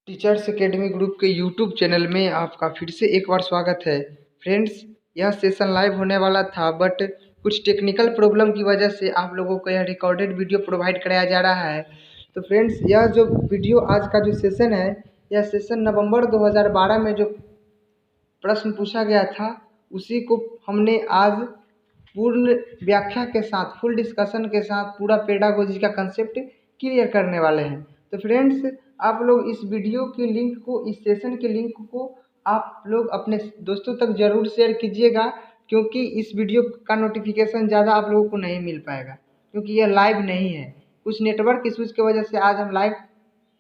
Teachers academy group के YouTube channel में आपका फिर से एक बार स्वागत है। फ्रेंड्स, यह सेशन लाइव होने वाला था बट कुछ टेक्निकल प्रॉब्लम की वजह से आप लोगों को यह रिकॉर्डेड वीडियो प्रोवाइड कराया जा रहा है। तो फ्रेंड्स, यह जो वीडियो आज का जो सेशन है, यह सेशन नवंबर 2012 में जो प्रश्न पूछा गया था उसी को हमने आज पूर्ण व्याख्या के साथ, फुल डिस्कशन के साथ पूरा पेडागोजी का कंसेप्ट क्लियर करने वाले हैं। तो फ्रेंड्स, आप लोग इस वीडियो के लिंक को, इस सेशन के लिंक को आप लोग अपने दोस्तों तक ज़रूर शेयर कीजिएगा, क्योंकि इस वीडियो का नोटिफिकेशन ज़्यादा आप लोगों को नहीं मिल पाएगा, क्योंकि यह लाइव नहीं है। कुछ नेटवर्क इश्यूज़ की वजह से आज हम लाइव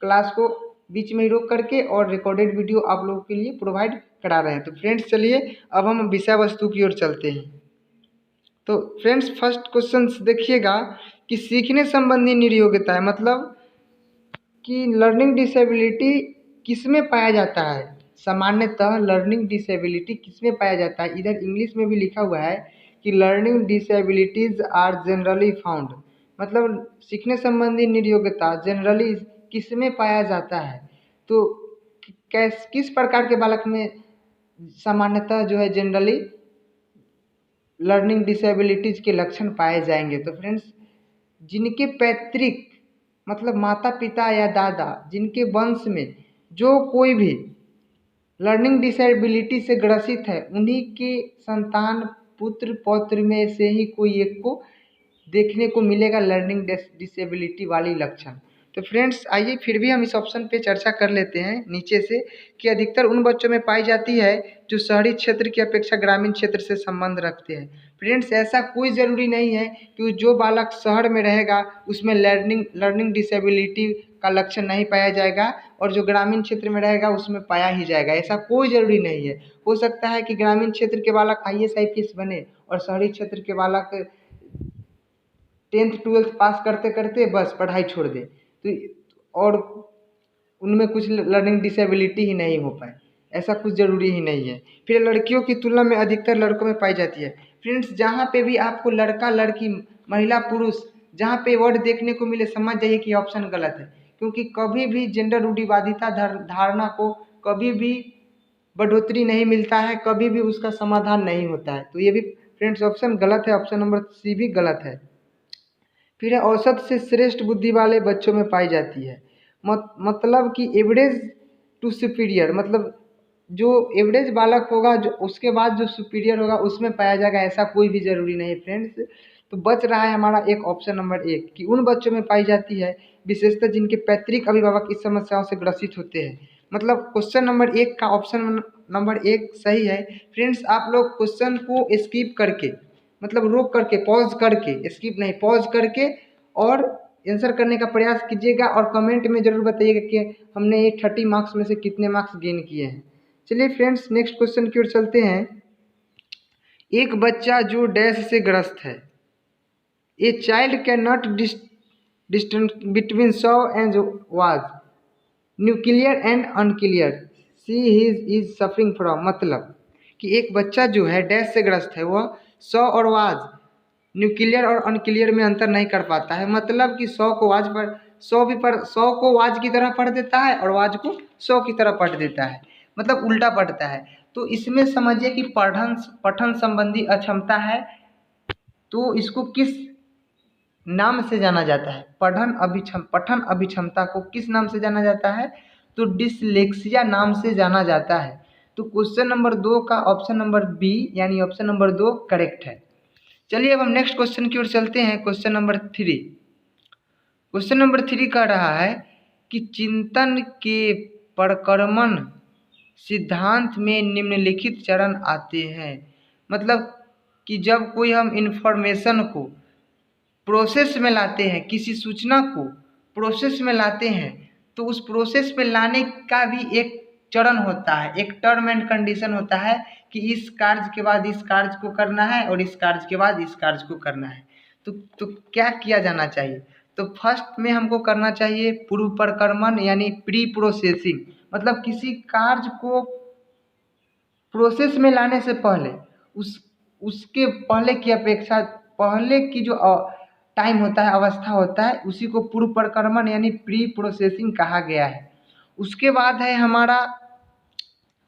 क्लास को बीच में ही रोक करके और रिकॉर्डेड वीडियो आप लोगों के लिए प्रोवाइड करा रहे हैं। तो फ्रेंड्स, चलिए अब हम विषय वस्तु की ओर चलते हैं। तो फ्रेंड्स, फर्स्ट क्वेश्चन देखिएगा कि सीखने संबंधी निर्योग्यता है, मतलब कि लर्निंग डिसेबिलिटी किस में पाया जाता है। सामान्यतः लर्निंग डिसेबिलिटी किस में पाया जाता है, इधर इंग्लिश में भी लिखा हुआ है कि learning disabilities are generally found, मतलब सीखने संबंधी निर्योग्यता जनरली किस में पाया जाता है। तो किस प्रकार के बालक में सामान्यतः जो है जनरली लर्निंग डिसेबिलिटीज के लक्षण पाए जाएंगे। तो फ्रेंड्स, जिनके पैतृक मतलब माता पिता या दादा, जिनके वंश में जो कोई भी लर्निंग डिसेबिलिटी से ग्रसित है, उन्हीं के संतान पुत्र पौत्र में से ही कोई एक को देखने को मिलेगा लर्निंग डिसेबिलिटी वाली लक्षण। तो फ्रेंड्स, आइए फिर भी हम इस ऑप्शन पे चर्चा कर लेते हैं नीचे से कि अधिकतर उन बच्चों में पाई जाती है जो शहरी क्षेत्र की अपेक्षा ग्रामीण क्षेत्र से संबंध रखते हैं। फ्रेंड्स, ऐसा कोई ज़रूरी नहीं है कि जो बालक शहर में रहेगा उसमें लर्निंग डिसेबिलिटी का लक्षण नहीं पाया जाएगा और जो ग्रामीण क्षेत्र में रहेगा उसमें पाया ही जाएगा। ऐसा कोई ज़रूरी नहीं है। हो सकता है कि ग्रामीण क्षेत्र के बालक IAS IPS बने और शहरी क्षेत्र के बालक 10th 12th पास करते करते बस पढ़ाई छोड़ दे, तो और उनमें कुछ लर्निंग डिसेबिलिटी ही नहीं हो पाए। ऐसा कुछ ज़रूरी ही नहीं है। फिर लड़कियों की तुलना में अधिकतर लड़कों में पाई जाती है। फ्रेंड्स, जहाँ पे भी आपको लड़का लड़की, महिला पुरुष, जहाँ पे वर्ड देखने को मिले, समझ जाइए कि ऑप्शन गलत है, क्योंकि कभी भी जेंडर रूढ़िवादिता धारणा को कभी भी बढ़ोतरी नहीं मिलता है, कभी भी उसका समाधान नहीं होता है। तो ये भी फ्रेंड्स ऑप्शन गलत है, ऑप्शन नंबर सी भी गलत है। फिर औसत से श्रेष्ठ बुद्धि वाले बच्चों में पाई जाती है, मतलब कि एवरेज टू सुपीरियर, मतलब जो एवरेज बालक होगा जो उसके बाद जो सुपीरियर होगा उसमें पाया जाएगा। ऐसा कोई भी ज़रूरी नहीं फ्रेंड्स। तो बच रहा है हमारा एक ऑप्शन नंबर 1 कि उन बच्चों में पाई जाती है विशेषतः जिनके पैतृक अभिभावक इस समस्याओं से ग्रसित होते हैं। मतलब क्वेश्चन नंबर 1 का ऑप्शन नंबर 1 सही है। फ्रेंड्स, आप लोग क्वेश्चन को स्किप करके, मतलब रोक करके, पॉज करके, स्किप नहीं पॉज करके और आंसर करने का प्रयास कीजिएगा और कमेंट में ज़रूर बताइएगा कि हमने ये 30 मार्क्स में से कितने मार्क्स गेन किए हैं। चलिए फ्रेंड्स, नेक्स्ट क्वेश्चन की ओर चलते हैं। एक बच्चा जो डैश से ग्रस्त है, a child can not distinguish between saw and was, nuclear and unclear, she is suffering from, मतलब कि एक बच्चा जो है डैश से ग्रस्त है, वह सॉ और वाज, न्यूक्लियर और अनक्लियर में अंतर नहीं कर पाता है। मतलब कि सौ को वाज पर, सौ को वाज की तरह पढ़ देता है और वाज को सौ की तरह पढ़ देता है, मतलब उल्टा पढ़ता है। तो इसमें समझिए कि पठन संबंधी अक्षमता है। तो इसको किस नाम से जाना जाता है? पठन अभिक्षमता को किस नाम से जाना जाता है? तो डिसलेक्सिया नाम से जाना जाता है। तो क्वेश्चन नंबर 2 का ऑप्शन नंबर बी यानी ऑप्शन नंबर 2 करेक्ट है। चलिए अब हम नेक्स्ट क्वेश्चन की ओर चलते हैं। Question number 3। क्वेश्चन नंबर 3 कह रहा है कि चिंतन के प्रक्रमण सिद्धांत में निम्नलिखित चरण आते हैं। मतलब कि जब कोई हम इंफॉर्मेशन को प्रोसेस में लाते हैं, किसी सूचना को प्रोसेस में लाते हैं, तो उस प्रोसेस में लाने का भी एक चरण होता है, एक टर्म एंड कंडीशन होता है कि इस कार्य के बाद इस कार्य को करना है और इस कार्य के बाद इस कार्य को करना है। तो क्या किया जाना चाहिए? तो फर्स्ट में हमको करना चाहिए पूर्व प्रक्रमण यानी प्री प्रोसेसिंग, मतलब किसी कार्य को प्रोसेस में लाने से पहले उसके पहले की अपेक्षा पहले की जो टाइम होता है, अवस्था होता है, उसी को पूर्व प्रक्रमण यानी प्री प्रोसेसिंग कहा गया है। उसके बाद है हमारा,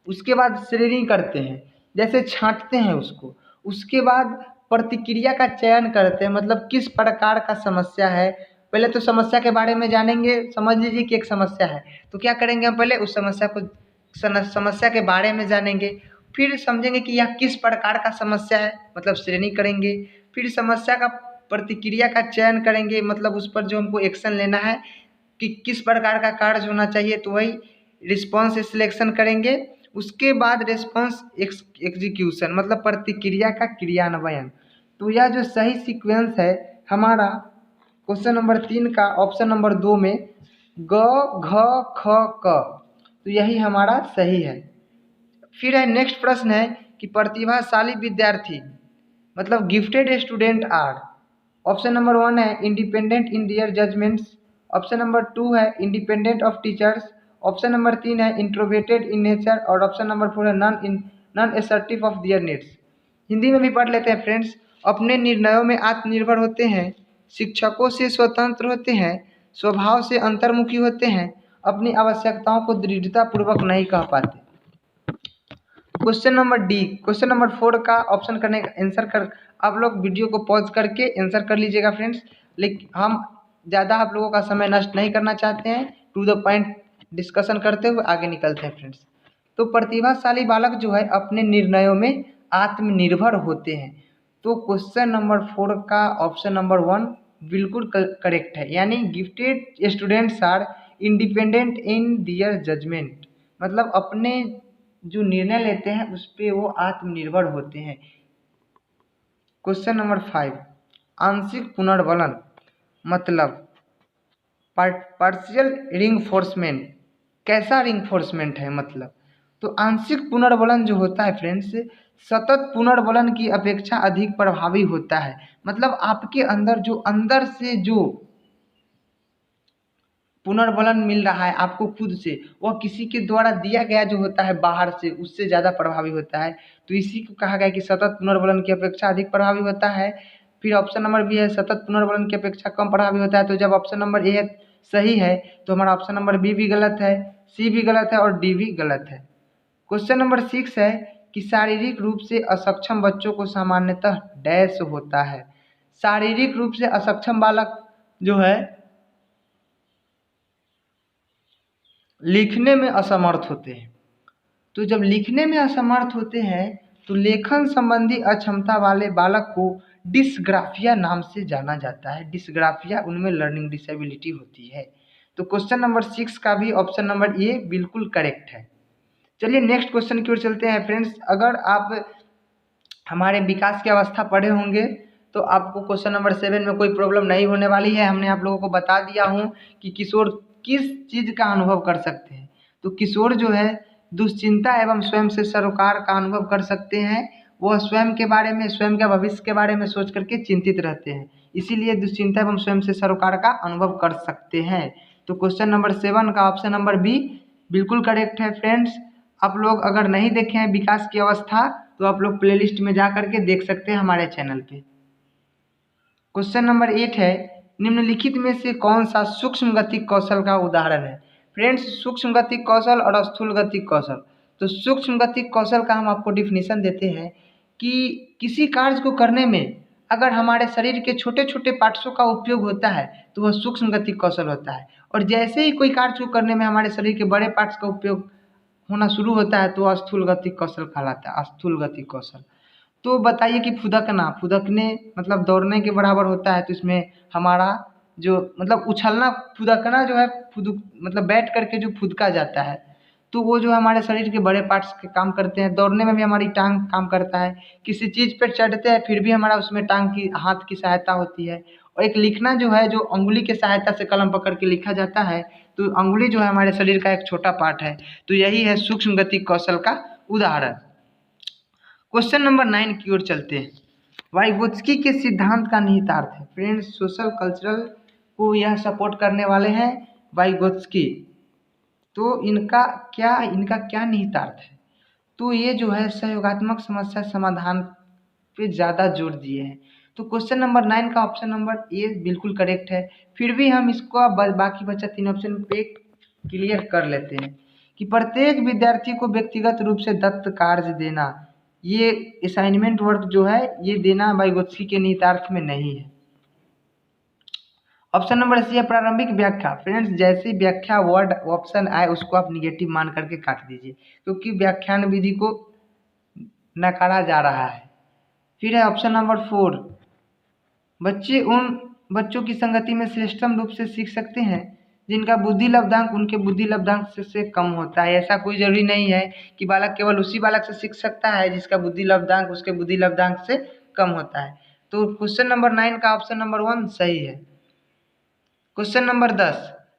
उसके बाद श्रेणी करते हैं, जैसे छांटते हैं उसको। उसके बाद प्रतिक्रिया का चयन करते हैं, मतलब किस प्रकार का समस्या है। पहले तो समस्या के बारे में जानेंगे, समझ लीजिए कि एक समस्या है, तो क्या करेंगे हम पहले उस समस्या को समस्या के बारे में जानेंगे, फिर समझेंगे कि यह किस प्रकार का समस्या है, मतलब श्रेणी करेंगे। फिर समस्या का प्रतिक्रिया का चयन करेंगे, मतलब उस पर जो हमको एक्शन लेना है कि किस प्रकार का कार्य होना चाहिए, तो वही रिस्पॉन्स सिलेक्शन करेंगे। उसके बाद रिस्पॉन्स एग्जीक्यूशन, मतलब प्रतिक्रिया का क्रियान्वयन। तो यह जो सही सीक्वेंस है हमारा क्वेश्चन नंबर 3 का ऑप्शन नंबर 2 में ग घ ख क, तो यही हमारा सही है। फिर है नेक्स्ट प्रश्न है कि प्रतिभाशाली विद्यार्थी मतलब gifted student are. Option number 1 है independent in their judgments. Option number 2 है independent of teachers. Option number 3 है इंट्रोवेटेड इन नेचर। और ऑप्शन नंबर 4 है non assertive of their needs. Hindi में भी पढ़ लेते हैं फ्रेंड्स। अपने निर्णयों में आत्मनिर्भर होते हैं, शिक्षकों से स्वतंत्र होते हैं, स्वभाव से अंतर्मुखी होते हैं, अपनी आवश्यकताओं को दृढ़तापूर्वक नहीं कह पाते। Question number D, question number 4 का ऑप्शन करने का आंसर कर, आप लोग वीडियो को पॉज करके आंसर कर लीजिएगा फ्रेंड्स। लेकिन हम ज़्यादा आप लोगों का समय नष्ट नहीं करना चाहते हैं, टू द पॉइंट डिस्कशन करते हुए आगे निकलते हैं फ्रेंड्स। तो प्रतिभाशाली बालक जो है अपने निर्णयों में आत्मनिर्भर होते हैं। तो क्वेश्चन नंबर 4 का ऑप्शन नंबर 1 बिल्कुल करेक्ट है, यानी gifted students are independent in their judgment, मतलब अपने जो निर्णय लेते हैं उस पर वो आत्मनिर्भर होते हैं। क्वेश्चन नंबर 5, आंशिक पुनर्वलन मतलब पार्शियल रिंफोर्समेंट कैसा रिंफोर्समेंट है मतलब। तो आंशिक पुनर्वलन जो होता है फ्रेंड्स, सतत पुनर्वलन की अपेक्षा अधिक प्रभावी होता है। मतलब आपके अंदर से जो पुनर्वलन मिल रहा है आपको खुद से, वह किसी के द्वारा दिया गया जो होता है बाहर से, उससे ज़्यादा प्रभावी होता है। तो इसी को कहा गया कि सतत पुनर्वलन की अपेक्षा अधिक प्रभावी होता है। फिर ऑप्शन नंबर बी है सतत पुनर्वलन की अपेक्षा कम प्रभावी होता है। तो जब ऑप्शन नंबर ए सही है तो हमारा ऑप्शन नंबर बी भी गलत है, सी भी गलत है और डी भी गलत है। क्वेश्चन नंबर 6 है कि शारीरिक रूप से अक्षम बच्चों को सामान्यतः डैश होता है। शारीरिक रूप से अक्षम बालक जो है लिखने में असमर्थ होते हैं। तो जब लिखने में असमर्थ होते हैं तो लेखन संबंधी अक्षमता वाले बालक को डिस्ग्राफिया नाम से जाना जाता है। डिस्ग्राफिया, उनमें लर्निंग डिसेबिलिटी होती है। तो क्वेश्चन नंबर 6 का भी ऑप्शन नंबर ए बिल्कुल करेक्ट है। चलिए नेक्स्ट क्वेश्चन की ओर चलते हैं फ्रेंड्स। अगर आप हमारे विकास की अवस्था पढ़े होंगे तो आपको क्वेश्चन नंबर 7 में कोई प्रॉब्लम नहीं होने वाली है। हमने आप लोगों को बता दिया हूँ कि किशोर किस चीज़ का अनुभव कर सकते हैं। तो किशोर जो है दुश्चिंता एवं स्वयं से सरोकार का अनुभव कर सकते हैं। वह स्वयं के बारे में, स्वयं के भविष्य के बारे में सोच करके चिंतित रहते हैं, इसीलिए दुश्चिंता एवं स्वयं से सरोकार का अनुभव कर सकते हैं। तो क्वेश्चन नंबर 7 का ऑप्शन नंबर बी बिल्कुल करेक्ट है फ्रेंड्स। आप लोग अगर नहीं देखे हैं विकास की अवस्था तो आप लोग प्लेलिस्ट में जा करके देख सकते हैं हमारे चैनल पे। क्वेश्चन नंबर 8 है निम्नलिखित में से कौन सा सूक्ष्म गतिक कौशल का उदाहरण है। फ्रेंड्स, सूक्ष्म गतिक कौशल और स्थूल गतिक कौशल। तो सूक्ष्म गतिक कौशल का हम आपको डिफिनीशन देते हैं कि किसी कार्य को करने में अगर हमारे शरीर के छोटे छोटे पार्ट्सों का उपयोग होता है तो वह सूक्ष्म गतिक कौशल होता है। और जैसे ही कोई कार्य को करने में हमारे शरीर के बड़े पार्ट्स का उपयोग होना शुरू होता है तो स्थूल गतिक कौशल कहलाता है, स्थूल गतिक कौशल। तो बताइए कि फुदकने मतलब दौड़ने के बराबर होता है। तो इसमें हमारा जो मतलब उछलना, फुदकना जो है मतलब बैठ करके जो फुदका जाता है, तो वो जो हमारे शरीर के बड़े पार्ट्स के काम करते हैं। दौड़ने में भी हमारी टांग काम करता है। किसी चीज़ पर चढ़ते हैं फिर भी हमारा उसमें टांग की, हाथ की सहायता होती है। और एक लिखना जो है, जो अंगुली के सहायता से कलम पकड़ के लिखा जाता है, तो अंगुली जो है हमारे शरीर का एक छोटा पार्ट है। तो यही है सूक्ष्म गतिक कौशल का उदाहरण। क्वेश्चन नंबर 9 की ओर चलते हैं। वाइगोत्स्की के सिद्धांत का निहितार्थ है। फ्रेंड्स, सोशल कल्चरल को यह सपोर्ट करने वाले हैं वाइगोत्स्की। तो इनका क्या निहितार्थ है। तो ये जो है सहयोगात्मक समस्या समाधान पे ज़्यादा जोर दिए हैं। तो क्वेश्चन नंबर 9 का ऑप्शन नंबर ए बिल्कुल करेक्ट है। फिर भी हम इसको बाकी बचा 3 ऑप्शन पे क्लियर कर लेते हैं कि प्रत्येक विद्यार्थी को व्यक्तिगत रूप से दत्त कार्य देना, ये असाइनमेंट वर्क जो है ये देना वाइगोत्स्की के निहितार्थ में नहीं है। ऑप्शन नंबर सी है प्रारंभिक व्याख्या। फ्रेंड्स, जैसे व्याख्या वर्ड ऑप्शन आए उसको आप निगेटिव मान करके काट दीजिए, क्योंकि व्याख्यान विधि को नकारा जा रहा है। फिर है ऑप्शन नंबर 4, बच्चे उन बच्चों की संगति में श्रेष्ठतम रूप से सीख सकते हैं जिनका बुद्धि लब्धांक उनके बुद्धि लब्धांक से कम होता है। ऐसा कोई जरूरी नहीं है कि बालक केवल उसी बालक से सीख सकता है जिसका बुद्धि लब्धांक उसके बुद्धि लब्धांक से कम होता है। तो क्वेश्चन नंबर 9 का ऑप्शन नंबर 1 सही है। क्वेश्चन नंबर 10,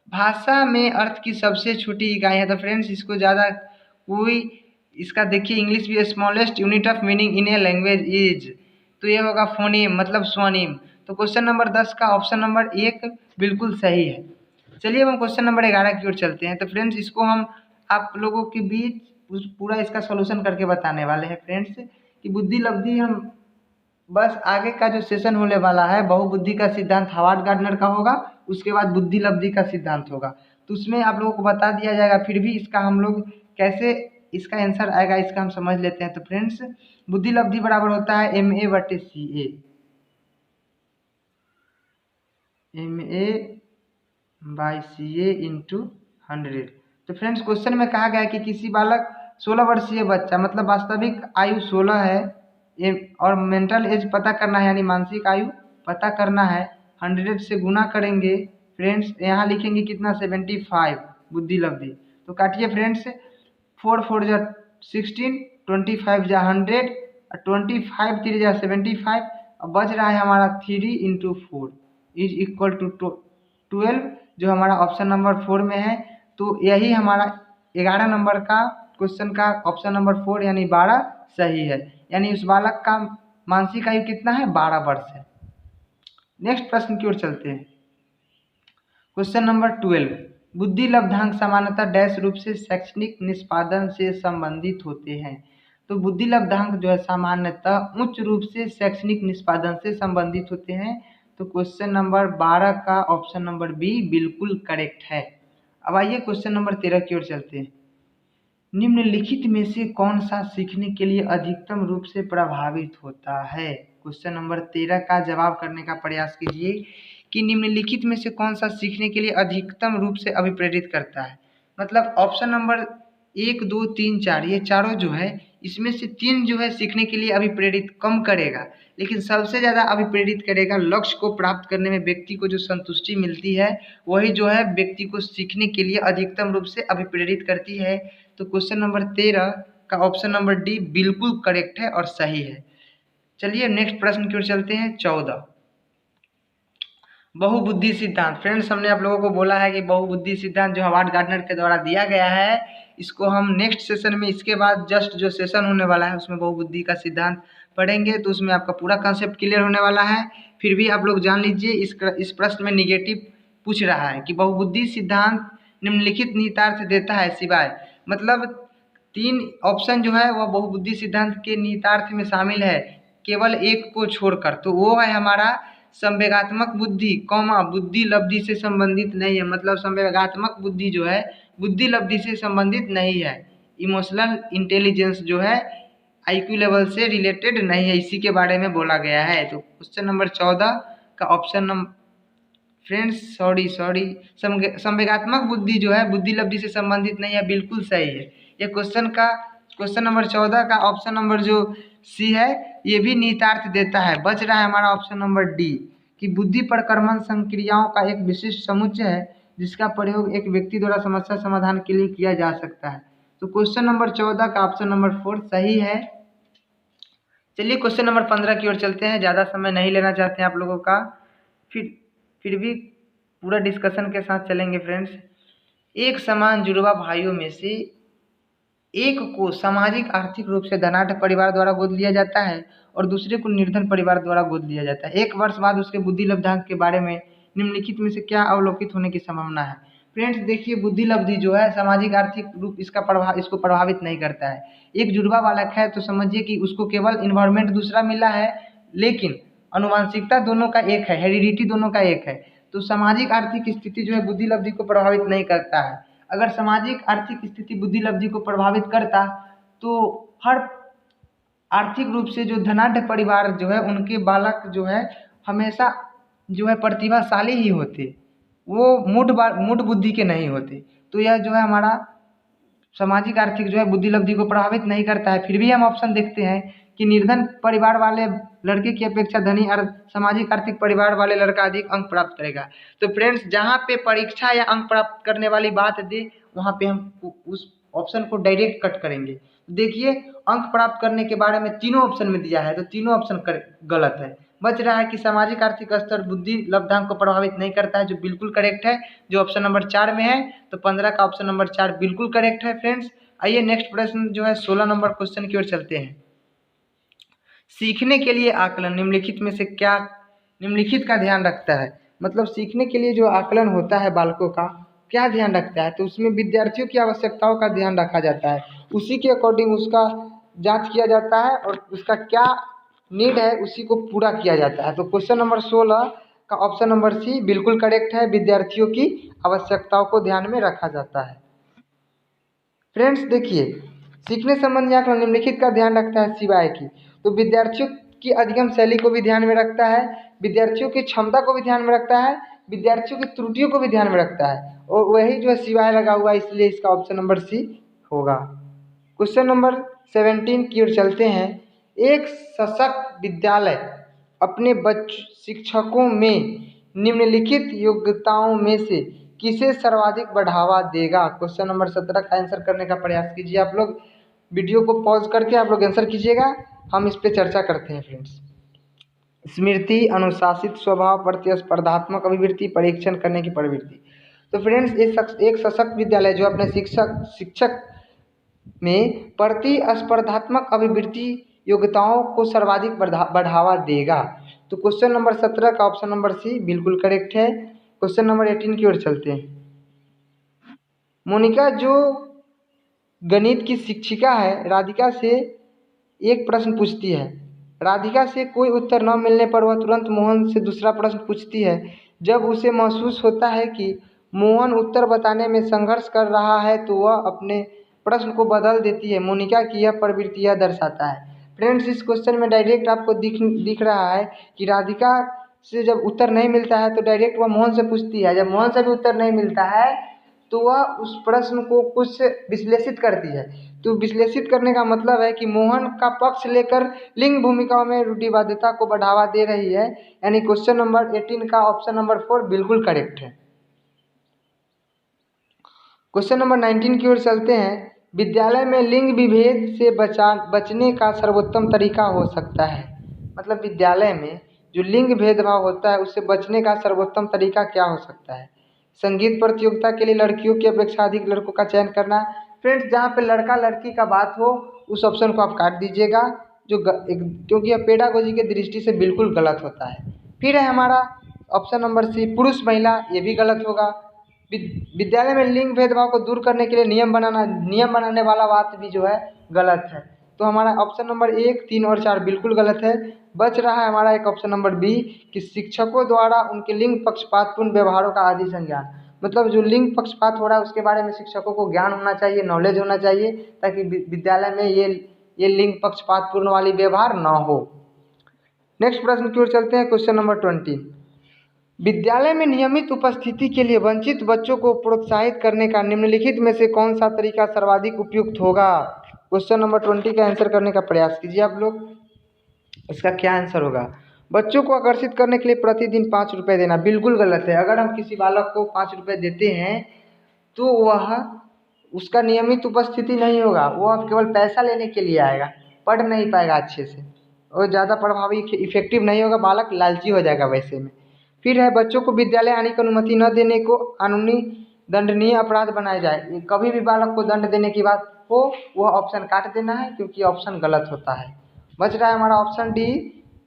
भाषा में अर्थ की सबसे छोटी इकाई है। तो फ्रेंड्स, इसको ज़्यादा कोई इसका देखिए, इंग्लिश भी smallest unit of meaning in a language is, तो ये होगा फोनीम मतलब स्वनिम। तो क्वेश्चन नंबर 10 का ऑप्शन नंबर 1 बिल्कुल सही है। चलिए अब हम क्वेश्चन नंबर 11 की ओर चलते हैं। तो फ्रेंड्स, इसको हम आप लोगों के बीच पूरा इसका सॉल्यूशन करके बताने वाले हैं फ्रेंड्स कि बुद्धि लब्धि हम बस आगे का जो सेशन होने वाला है बहुबुद्धि का सिद्धांत हावर्ड गार्डनर का होगा, उसके बाद बुद्धि लब्धि का सिद्धांत होगा। तो उसमें आप लोगों को बता दिया जाएगा, फिर भी इसका हम लोग कैसे इसका आंसर आएगा इसका हम समझ लेते हैं। तो फ्रेंड्स, बुद्धि लब्धि बराबर होता है MA/CA, MA/CA इंटू 100। तो फ्रेंड्स, क्वेश्चन में कहा गया है कि किसी बालक 16 वर्षीय बच्चा मतलब वास्तविक आयु 16 है और मेंटल एज पता करना है यानी मानसिक आयु पता करना है, 100 से गुना करेंगे। फ्रेंड्स, यहाँ लिखेंगे कितना 75 बुद्धि लब्धि। तो काटिए फ्रेंड्स, 4 4 जा 16, 25 जा 100 और 25 3 जा 75 और बच रहा है हमारा 3 इंटू 4 इज इक्वल टू 12, जो हमारा ऑप्शन नंबर 4 में है। तो यही हमारा 11 नंबर का क्वेश्चन का ऑप्शन नंबर 4 यानी 12 सही है, यानी उस बालक का मानसिक आयु कितना है 12 वर्ष है। नेक्स्ट प्रश्न की ओर चलते हैं। क्वेश्चन नंबर 12, बुद्धि लब्धांक सामान्यतः डैश रूप से शैक्षणिक निष्पादन से संबंधित होते हैं। तो बुद्धि लब्धांक जो है सामान्यतः उच्च रूप से शैक्षणिक निष्पादन से संबंधित होते हैं। तो क्वेश्चन नंबर 12 का ऑप्शन नंबर बी बिल्कुल करेक्ट है। अब आइए क्वेश्चन नंबर 13 की ओर चलते हैं। निम्नलिखित में से कौन सा सीखने के लिए अधिकतम रूप से प्रभावित होता है? क्वेश्चन नंबर 13 का जवाब करने का प्रयास कीजिए कि निम्नलिखित में से कौन सा सीखने के लिए अधिकतम रूप से अभिप्रेरित करता है। मतलब ऑप्शन नंबर 1 2 3 4 ये चारों जो है इसमें से 3 जो है सीखने के लिए अभिप्रेरित कम करेगा, लेकिन सबसे ज़्यादा अभिप्रेरित करेगा लक्ष्य को प्राप्त करने में व्यक्ति को जो संतुष्टि मिलती है वही जो है व्यक्ति को सीखने के लिए अधिकतम रूप से अभिप्रेरित करती है। तो क्वेश्चन नंबर 13 का ऑप्शन नंबर डी बिल्कुल करेक्ट है और सही है। चलिए नेक्स्ट प्रश्न की ओर चलते हैं। 14, बहुबुद्धि सिद्धांत। फ्रेंड्स, हमने आप लोगों को बोला है कि बहुबुद्धि सिद्धांत जो हावर्ड गार्डनर के द्वारा दिया गया है, इसको हम नेक्स्ट सेशन में इसके बाद जस्ट जो सेशन होने वाला है उसमें बहुबुद्धि का सिद्धांत पढ़ेंगे, तो उसमें आपका पूरा कॉन्सेप्ट क्लियर होने वाला है। फिर भी आप लोग जान लीजिए इस प्रश्न में निगेटिव पूछ रहा है कि बहुबुद्धि सिद्धांत निम्नलिखित निहितार्थ देता है सिवाय, मतलब 3 ऑप्शन जो है वह बहुबुद्धि सिद्धांत के निहितार्थ में शामिल है केवल एक को छोड़कर। तो वो है हमारा संवेगात्मक बुद्धि कौमा बुद्धि लब्धि से संबंधित नहीं है। मतलब संवेगात्मक बुद्धि जो है बुद्धि लब्धि से संबंधित नहीं है। इमोशनल इंटेलिजेंस जो है IQ लेवल से रिलेटेड नहीं है, इसी के बारे में बोला गया है। तो क्वेश्चन नंबर 14 का ऑप्शन नंबर फ्रेंड्स सॉरी संवेगात्मक बुद्धि जो है बुद्धि लब्धि से संबंधित नहीं है, बिल्कुल सही है। ये क्वेश्चन नंबर 14 का ऑप्शन नंबर जो सी है ये भी निहितार्थ देता है। बच रहा है हमारा ऑप्शन नंबर डी कि बुद्धि प्रक्रमण संक्रियाओं का एक विशिष्ट समुच्चय है जिसका प्रयोग एक व्यक्ति द्वारा समस्या समाधान के लिए किया जा सकता है। तो क्वेश्चन नंबर 14 का ऑप्शन नंबर 4 सही है। चलिए क्वेश्चन नंबर 15 की ओर चलते हैं, ज़्यादा समय नहीं लेना चाहते हैं आप लोगों का, फिर भी पूरा डिस्कशन के साथ चलेंगे। फ्रेंड्स, एक समान जुड़वा भाइयों में से एक को सामाजिक आर्थिक रूप से धनाढ्य परिवार द्वारा गोद लिया जाता है और दूसरे को निर्धन परिवार द्वारा गोद लिया जाता है। 1 वर्ष बाद उसके बुद्धि लब्धांक के बारे में निम्नलिखित में से क्या अवलोकित होने की संभावना है? फ्रेंड्स देखिए, बुद्धि लब्धि जो है सामाजिक आर्थिक रूप इसको प्रभावित नहीं करता है। एक जुड़वा बालक है तो समझिए कि उसको केवल इन्वायरमेंट दूसरा मिला है, लेकिन अनुवांशिकता दोनों का एक है, हेरिडिटी दोनों का एक है। तो सामाजिक आर्थिक स्थिति जो है बुद्धि लब्धि को प्रभावित नहीं करता है। अगर सामाजिक आर्थिक स्थिति बुद्धि लब्धि को प्रभावित करता तो हर आर्थिक रूप से जो धनाढ़ परिवार जो है उनके बालक जो है हमेशा जो है प्रतिभाशाली ही होते, वो मूढ़ बुद्धि के नहीं होते। तो यह जो है हमारा सामाजिक आर्थिक जो है बुद्धि लब्धि को प्रभावित नहीं करता है। फिर भी हम ऑप्शन देखते हैं कि निर्धन परिवार वाले लड़के की अपेक्षा धनी और सामाजिक आर्थिक परिवार वाले लड़का अधिक अंक प्राप्त करेगा। तो फ्रेंड्स जहाँ पे परीक्षा या अंक प्राप्त करने वाली बात दे वहाँ पे हम उस ऑप्शन को डायरेक्ट कट करेंगे। देखिए अंक प्राप्त करने के बारे में तीनों ऑप्शन में दिया है, तो तीनों ऑप्शन गलत है। बच रहा है कि सामाजिक आर्थिक स्तर बुद्धि लब्धांक को प्रभावित नहीं करता है, जो बिल्कुल करेक्ट है, जो ऑप्शन नंबर 4 में है। तो 15 का ऑप्शन नंबर 4 बिल्कुल करेक्ट है फ्रेंड्स। आइए नेक्स्ट प्रश्न जो है 16 नंबर क्वेश्चन की ओर चलते हैं। सीखने के लिए आकलन निम्नलिखित में से क्या निम्नलिखित का ध्यान रखता है? मतलब सीखने के लिए जो आकलन होता है बालकों का क्या ध्यान रखता है? तो उसमें विद्यार्थियों की आवश्यकताओं का ध्यान रखा जाता है, उसी के अकॉर्डिंग उसका जांच किया जाता है और उसका क्या नीड है उसी को पूरा किया जाता है। तो क्वेश्चन नंबर 16 का ऑप्शन नंबर सी बिल्कुल करेक्ट है, विद्यार्थियों की आवश्यकताओं को ध्यान में रखा जाता है। फ्रेंड्स देखिए सीखने संबंधी आकलन निम्नलिखित का ध्यान रखता है सिवाय की, तो विद्यार्थियों की अधिगम शैली को भी ध्यान में रखता है, विद्यार्थियों की क्षमता को भी ध्यान में रखता है, विद्यार्थियों की त्रुटियों को भी ध्यान में रखता है, और वही जो है सिवाय लगा हुआ है, इसलिए इसका ऑप्शन नंबर सी होगा। क्वेश्चन नंबर 17 की ओर चलते हैं। एक सशक्त विद्यालय अपने शिक्षकों में निम्नलिखित योग्यताओं में से किसे सर्वाधिक बढ़ावा देगा? क्वेश्चन नंबर 17 का आंसर करने का प्रयास कीजिए। आप लोग वीडियो को पॉज करके आप लोग आंसर कीजिएगा, हम इस पे चर्चा करते हैं फ्रेंड्स। स्मृति, अनुशासित स्वभाव, प्रतिस्पर्धात्मक अभिवृत्ति, परीक्षण करने की प्रवृत्ति। तो फ्रेंड्स एक सशक्त विद्यालय जो अपने शिक्षक में प्रतिस्पर्धात्मक अभिवृत्ति योग्यताओं को सर्वाधिक बढ़ावा देगा। तो क्वेश्चन नंबर 17 का ऑप्शन नंबर सी बिल्कुल करेक्ट है। क्वेश्चन नंबर 18 की ओर चलते हैं। मोनिका जो गणित की शिक्षिका है राधिका से एक प्रश्न पूछती है, राधिका से कोई उत्तर न मिलने पर वह तुरंत मोहन से दूसरा प्रश्न पूछती है। जब उसे महसूस होता है कि मोहन उत्तर बताने में संघर्ष कर रहा है तो वह अपने प्रश्न को बदल देती है। मोनिका की यह प्रवृत्ति यह दर्शाता है। फ्रेंड्स इस क्वेश्चन में डायरेक्ट आपको दिख रहा है कि राधिका से जब उत्तर नहीं मिलता है तो डायरेक्ट वह मोहन से पूछती है, जब मोहन से भी उत्तर नहीं मिलता है तो वह उस प्रश्न को कुछ विश्लेषित करती है। तो विश्लेषित करने का मतलब है कि मोहन का पक्ष लेकर लिंग भूमिकाओं में रूढ़िवादिता को बढ़ावा दे रही है, यानी क्वेश्चन नंबर 18 का ऑप्शन नंबर 4 बिल्कुल करेक्ट है। क्वेश्चन नंबर 19 की ओर चलते हैं। विद्यालय में लिंग विभेद से बचने का सर्वोत्तम तरीका हो सकता है? मतलब विद्यालय में जो लिंग भेदभाव होता है उससे बचने का सर्वोत्तम तरीका क्या हो सकता है? संगीत प्रतियोगिता के लिए लड़कियों की अपेक्षा अधिक लड़कों का चयन करना। फ्रेंड्स जहाँ पे लड़का लड़की का बात हो उस ऑप्शन को आप काट दीजिएगा, क्योंकि यह पेडागोजी के दृष्टि से बिल्कुल गलत होता है। फिर है हमारा ऑप्शन नंबर सी पुरुष महिला, ये भी गलत होगा। विद्यालय में लिंग भेदभाव को दूर करने के लिए नियम बनाने वाला बात भी जो है गलत है। तो हमारा ऑप्शन नंबर 1, 3 और 4 बिल्कुल गलत है। बच रहा है हमारा एक ऑप्शन नंबर बी कि शिक्षकों द्वारा उनके लिंग पक्षपातपूर्ण व्यवहारों का आदि संज्ञान। मतलब जो लिंग पक्षपात हो रहा है उसके बारे में शिक्षकों को ज्ञान होना चाहिए, नॉलेज होना चाहिए, ताकि विद्यालय में ये लिंग पक्षपातपूर्ण वाली व्यवहार ना हो। नेक्स्ट प्रश्न की ओर चलते हैं। Question number 20। विद्यालय में नियमित उपस्थिति के लिए वंचित बच्चों को प्रोत्साहित करने का निम्नलिखित में से कौन सा तरीका सर्वाधिक उपयुक्त होगा? क्वेश्चन नंबर 20 का आंसर करने का प्रयास कीजिए आप लोग। इसका क्या आंसर होगा? बच्चों को आकर्षित करने के लिए प्रतिदिन 5 रुपये देना बिल्कुल गलत है। अगर हम किसी बालक को 5 रुपये देते हैं तो वह उसका नियमित उपस्थिति नहीं होगा, वह केवल पैसा लेने के लिए आएगा, पढ़ नहीं पाएगा अच्छे से और ज़्यादा प्रभावी इफेक्टिव नहीं होगा, बालक लालची हो जाएगा वैसे में। फिर है बच्चों को विद्यालय आने की अनुमति न देने को कानूनी दंडनीय अपराध बनाया जाए। कभी भी बालक को दंड देने की बात हो वह ऑप्शन काट देना है, क्योंकि ऑप्शन गलत होता है। बच रहा है हमारा ऑप्शन डी,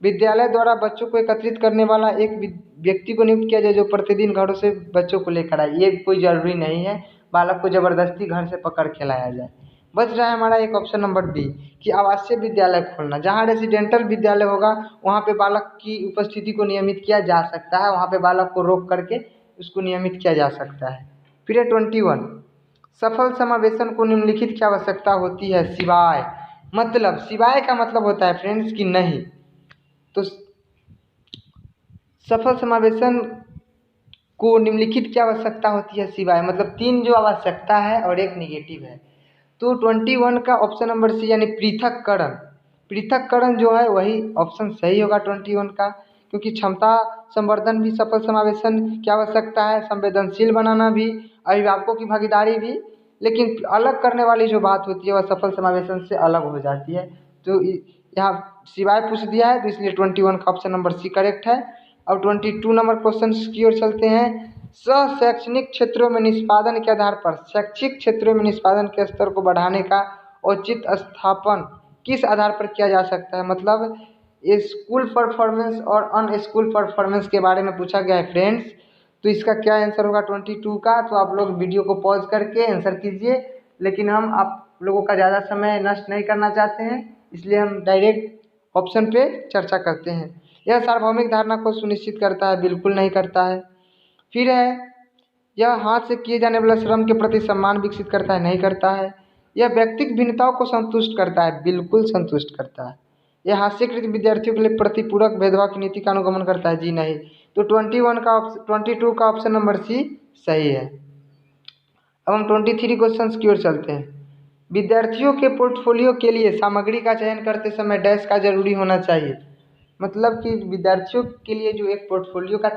विद्यालय द्वारा बच्चों को एकत्रित करने वाला एक व्यक्ति को नियुक्त किया जाए जो प्रतिदिन घरों से बच्चों को लेकर आए। ये कोई ज़रूरी नहीं है, बालक को ज़बरदस्ती घर से पकड़ के लाया जाए। बच रहा है हमारा एक ऑप्शन नंबर बी कि आवासीय विद्यालय खोलना। जहाँ रेजिडेंटल विद्यालय होगा वहाँ पे बालक की उपस्थिति को नियमित किया जा सकता है, वहाँ पे बालक को रोक करके उसको नियमित किया जा सकता है। फिर है 21। सफल समावेशन को निम्नलिखित की आवश्यकता होती है सिवाय, मतलब सिवाय का मतलब होता है फ्रेंड्स कि नहीं। तो सफल समावेशन को निम्नलिखित की आवश्यकता होती है सिवाय, मतलब 3 जो आवश्यकता है और 1 निगेटिव है। तो 21 का ऑप्शन नंबर सी यानी पृथक्करण, पृथक्करण जो है वही ऑप्शन सही होगा 21 का, क्योंकि क्षमता संवर्धन भी सफल समावेशन की आवश्यकता है, संवेदनशील बनाना भी, अभिभावकों की भागीदारी भी, लेकिन अलग करने वाली जो बात होती है वह सफल समावेशन से अलग हो जाती है। तो यहाँ सिवाय पूछ दिया है, तो इसलिए 21 का ऑप्शन नंबर सी करेक्ट है। अब 22 नंबर क्वेश्चन की ओर चलते हैं। सह शैक्षणिक क्षेत्रों में निष्पादन के आधार पर शैक्षिक क्षेत्रों में निष्पादन के स्तर को बढ़ाने का औचित स्थापन किस आधार पर किया जा सकता है, मतलब स्कूल परफॉर्मेंस और अन स्कूल परफॉर्मेंस के बारे में पूछा गया है फ्रेंड्स। तो इसका क्या आंसर होगा 22 का, तो आप लोग वीडियो को पॉज करके आंसर कीजिए, लेकिन हम आप लोगों का ज़्यादा समय नष्ट नहीं करना चाहते हैं, इसलिए हम डायरेक्ट ऑप्शन पे चर्चा करते हैं। यह सार्वभौमिक धारणा को सुनिश्चित करता है, बिल्कुल नहीं करता है। फिर है यह हाथ से किए जाने वाले श्रम के प्रति सम्मान विकसित करता है, नहीं करता है। यह व्यक्तिगत भिन्नताओं को संतुष्ट करता है, बिल्कुल संतुष्ट करता है। यह हास्यकृत विद्यार्थियों के लिए प्रतिपूरक भेदभाव की नीति का अनुगमन करता है, जी नहीं। तो 22 का ऑप्शन नंबर सी सही है। अब हम 23 क्वेश्चन की ओर चलते हैं। विद्यार्थियों के पोर्टफोलियो के लिए सामग्री का चयन करते समय डैश का जरूरी होना चाहिए, मतलब कि विद्यार्थियों के लिए जो एक पोर्टफोलियो का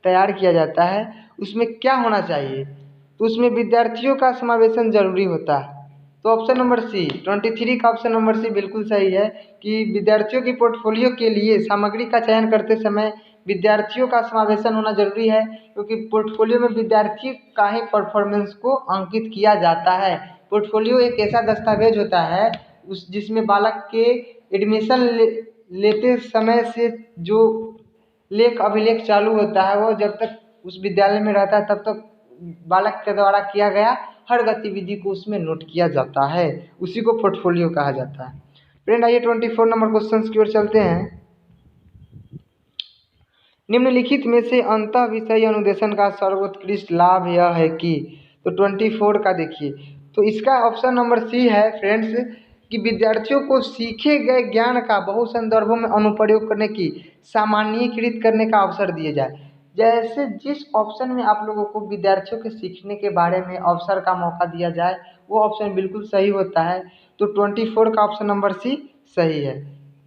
तैयार किया जाता है उसमें क्या होना चाहिए, तो उसमें विद्यार्थियों का समावेशन जरूरी होता है। तो ऑप्शन नंबर सी 23 का ऑप्शन नंबर सी बिल्कुल सही है कि विद्यार्थियों की पोर्टफोलियो के लिए सामग्री का चयन करते समय विद्यार्थियों का समावेशन होना जरूरी है, क्योंकि पोर्टफोलियो में विद्यार्थी का ही परफॉर्मेंस को अंकित किया जाता है। पोर्टफोलियो एक ऐसा दस्तावेज होता है उस जिसमें बालक के एडमिशन लेते समय से जो लेख अभिलेख चालू होता है वो जब तक उस विद्यालय में रहता है तब तक बालक के द्वारा किया गया हर गतिविधि को उसमें नोट किया जाता है, उसी को पोर्टफोलियो कहा जाता है। फ्रेंड आइए 24 नंबर क्वेश्चन की ओर चलते हैं। निम्नलिखित में से अंतः विषय अनुदेशन का सर्वोत्कृष्ट लाभ यह है कि, तो 24 का देखिए, तो इसका ऑप्शन नंबर सी है फ्रेंड्स कि विद्यार्थियों को सीखे गए ज्ञान का बहु संदर्भों में अनुप्रयोग करने की सामान्यीकृत करने का अवसर दिए जाए। जैसे जिस ऑप्शन में आप लोगों को विद्यार्थियों के सीखने के बारे में अवसर का मौका दिया जाए वो ऑप्शन बिल्कुल सही होता है। तो 24 का ऑप्शन नंबर सी सही है।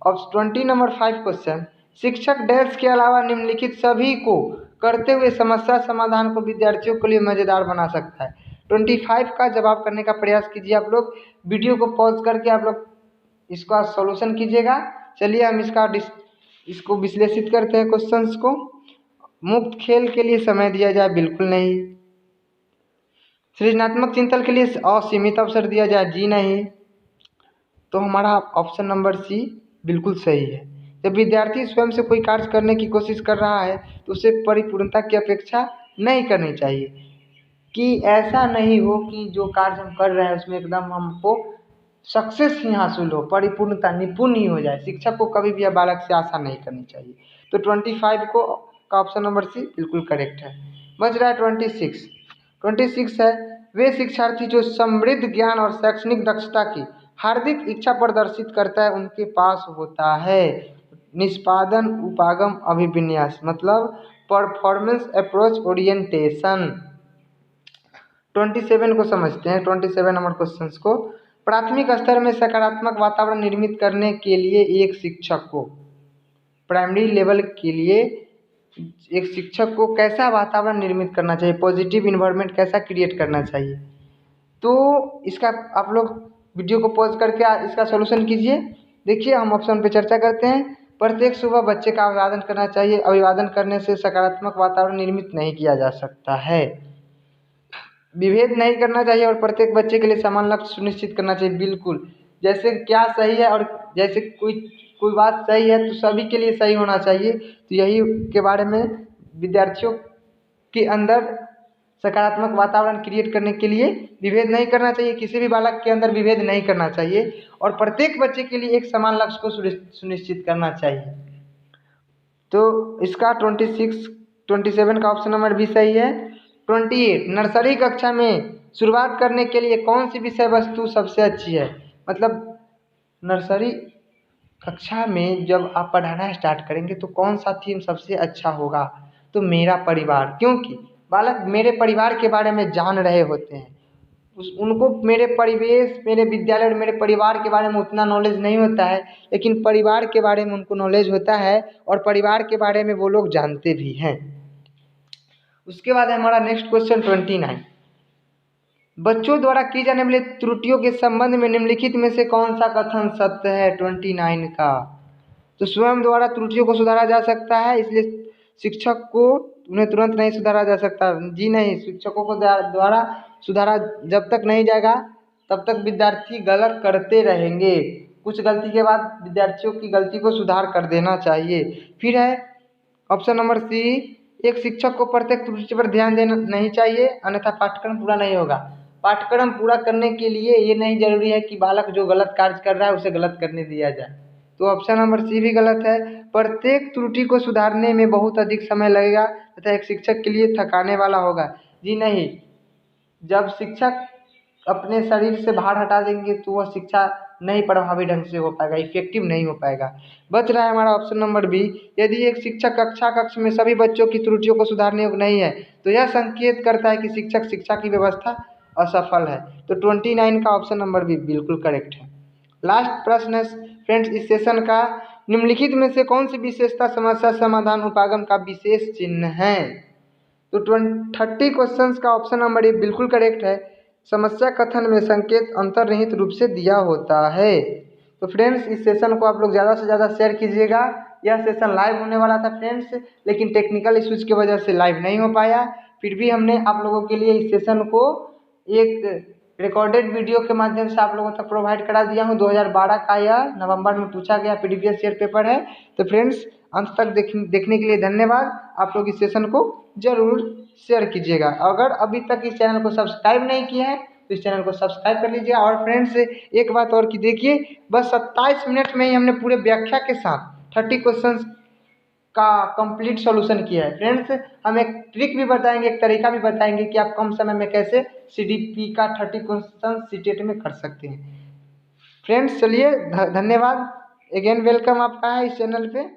अब 25 क्वेश्चन, शिक्षक डैश के अलावा निम्नलिखित सभी को करते हुए समस्या समाधान को विद्यार्थियों के लिए मज़ेदार बना सकता है। 25 का जवाब करने का प्रयास कीजिए आप लोग, वीडियो को पॉज करके आप लोग इसका सॉल्यूशन कीजिएगा। चलिए हम इसको विश्लेषित करते हैं क्वेश्चंस को। मुक्त खेल के लिए समय दिया जाए, बिल्कुल नहीं। सृजनात्मक चिंतन के लिए असीमित अवसर दिया जाए, जी नहीं। तो हमारा ऑप्शन नंबर सी बिल्कुल सही है। जब विद्यार्थी स्वयं से कोई कार्य करने की कोशिश कर रहा है तो उसे परिपूर्णता की अपेक्षा नहीं करनी चाहिए, कि ऐसा नहीं हो कि जो कार्य हम कर रहे हैं उसमें एकदम हमको सक्सेस ही हासिल हो, परिपूर्णता निपुण ही हो जाए। शिक्षक को कभी भी बालक से आशा नहीं करनी चाहिए। तो 25 को का ऑप्शन नंबर सी बिल्कुल करेक्ट है। बच रहा है 26 है, वे शिक्षार्थी जो समृद्ध ज्ञान और शैक्षणिक दक्षता की हार्दिक इच्छा प्रदर्शित करता है उनके पास होता है निष्पादन उपागम अभिविन्यास, मतलब परफॉर्मेंस अप्रोच ओरिएंटेशन। 27 को समझते हैं। 27 नंबर क्वेश्चन को, प्राथमिक स्तर में सकारात्मक वातावरण निर्मित करने के लिए एक शिक्षक को, प्राइमरी लेवल के लिए एक शिक्षक को कैसा वातावरण निर्मित करना चाहिए, पॉजिटिव इन्वायरमेंट कैसा क्रिएट करना चाहिए। तो इसका आप लोग वीडियो को पॉज करके इसका सॉल्यूशन कीजिए। देखिए हम ऑप्शन पे चर्चा करते हैं। प्रत्येक सुबह बच्चे का अभिवादन करना चाहिए, अभिवादन करने से सकारात्मक वातावरण निर्मित नहीं किया जा सकता है। विभेद नहीं करना चाहिए और प्रत्येक बच्चे के लिए समान लक्ष्य सुनिश्चित करना चाहिए, बिल्कुल। जैसे क्या सही है और जैसे कोई बात सही है तो सभी के लिए सही होना चाहिए, तो यही के बारे में विद्यार्थियों के अंदर सकारात्मक वातावरण क्रिएट करने के लिए विभेद नहीं करना चाहिए, किसी भी बालक के अंदर विभेद नहीं करना चाहिए और प्रत्येक बच्चे के लिए एक समान लक्ष्य को सुनिश्चित करना चाहिए। तो इसका 27 का ऑप्शन नंबर भी सही है। 28 नर्सरी कक्षा में शुरुआत करने के लिए कौन सी विषय वस्तु सबसे अच्छी है। मतलब नर्सरी कक्षा में जब आप पढ़ाना स्टार्ट करेंगे तो कौन सा थीम सबसे अच्छा होगा, तो मेरा परिवार, क्योंकि बालक मेरे परिवार के बारे में जान रहे होते हैं। उनको मेरे परिवेश, मेरे विद्यालय और मेरे परिवार के बारे में उतना नॉलेज नहीं होता है, लेकिन परिवार के बारे में उनको नॉलेज होता है और परिवार के बारे में वो लोग जानते भी हैं। उसके बाद है हमारा नेक्स्ट क्वेश्चन 29। बच्चों द्वारा की जाने वाली त्रुटियों के संबंध में निम्नलिखित में से कौन सा कथन सत्य है 29 का। तो स्वयं द्वारा त्रुटियों को सुधारा जा सकता है, इसलिए शिक्षक को उन्हें तुरंत नहीं सुधारा जा सकता। जी नहीं, शिक्षकों को द्वारा सुधारा जब तक नहीं जाएगा तब तक विद्यार्थी गलत करते रहेंगे। कुछ गलती के बाद विद्यार्थियों की गलती को सुधार कर देना चाहिए। फिर है ऑप्शन नंबर सी, एक शिक्षक को प्रत्येक त्रुटि पर ध्यान देना नहीं चाहिए, अन्यथा पाठ्यक्रम पूरा नहीं होगा। पाठ्यक्रम पूरा करने के लिए ये नहीं जरूरी है कि बालक जो गलत कार्य कर रहा है उसे गलत करने दिया जाए। तो ऑप्शन नंबर सी भी गलत है। प्रत्येक त्रुटि को सुधारने में बहुत अधिक समय लगेगा तथा एक शिक्षक के लिए थकाने वाला होगा। जी नहीं, जब शिक्षक अपने शरीर से भार हटा देंगे तो वह शिक्षा नहीं प्रभावी ढंग से हो पाएगा, इफेक्टिव नहीं हो पाएगा। बच रहा है हमारा ऑप्शन नंबर बी, यदि एक शिक्षक कक्ष में सभी बच्चों की त्रुटियों को सुधारने योग्य नहीं है तो यह संकेत करता है कि शिक्षक शिक्षा की व्यवस्था असफल है। तो 29 का ऑप्शन नंबर बी बिल्कुल करेक्ट है। लास्ट प्रश्न है फ्रेंड्स इस सेशन का, निम्नलिखित में से कौन सी विशेषता समस्या समाधान उपागम का विशेष चिन्ह है। तो 30 क्वेश्चंस का ऑप्शन नंबर ए बिल्कुल करेक्ट है। समस्या कथन में संकेत अंतर्निहित रूप से दिया होता है। तो फ्रेंड्स इस सेशन को आप लोग ज़्यादा से ज़्यादा शेयर कीजिएगा। यह सेशन लाइव होने वाला था फ्रेंड्स, लेकिन टेक्निकल इश्यूज की वजह से लाइव नहीं हो पाया। फिर भी हमने आप लोगों के लिए इस सेशन को एक रिकॉर्डेड वीडियो के माध्यम से आप लोगों तक प्रोवाइड करा दिया हूँ। 2012 का यह नवंबर में पूछा गया प्रीवियस ईयर पेपर है। तो फ्रेंड्स अंत तक देखने के लिए धन्यवाद। आप लोग इस सेशन को जरूर शेयर कीजिएगा। अगर अभी तक इस चैनल को सब्सक्राइब नहीं किया है तो इस चैनल को सब्सक्राइब कर लीजिए। और फ्रेंड्स एक बात और कि देखिए, बस 27 मिनट में ही हमने पूरे व्याख्या के साथ 30 क्वेश्चंस का कंप्लीट सॉल्यूशन किया है। फ्रेंड्स हम एक ट्रिक भी बताएंगे, एक तरीका भी बताएंगे कि आप कम समय में कैसे CDP का 30 क्वेश्चन सीटेट में कर सकते हैं। फ्रेंड्स चलिए धन्यवाद, अगेन वेलकम आपका है इस चैनल पे।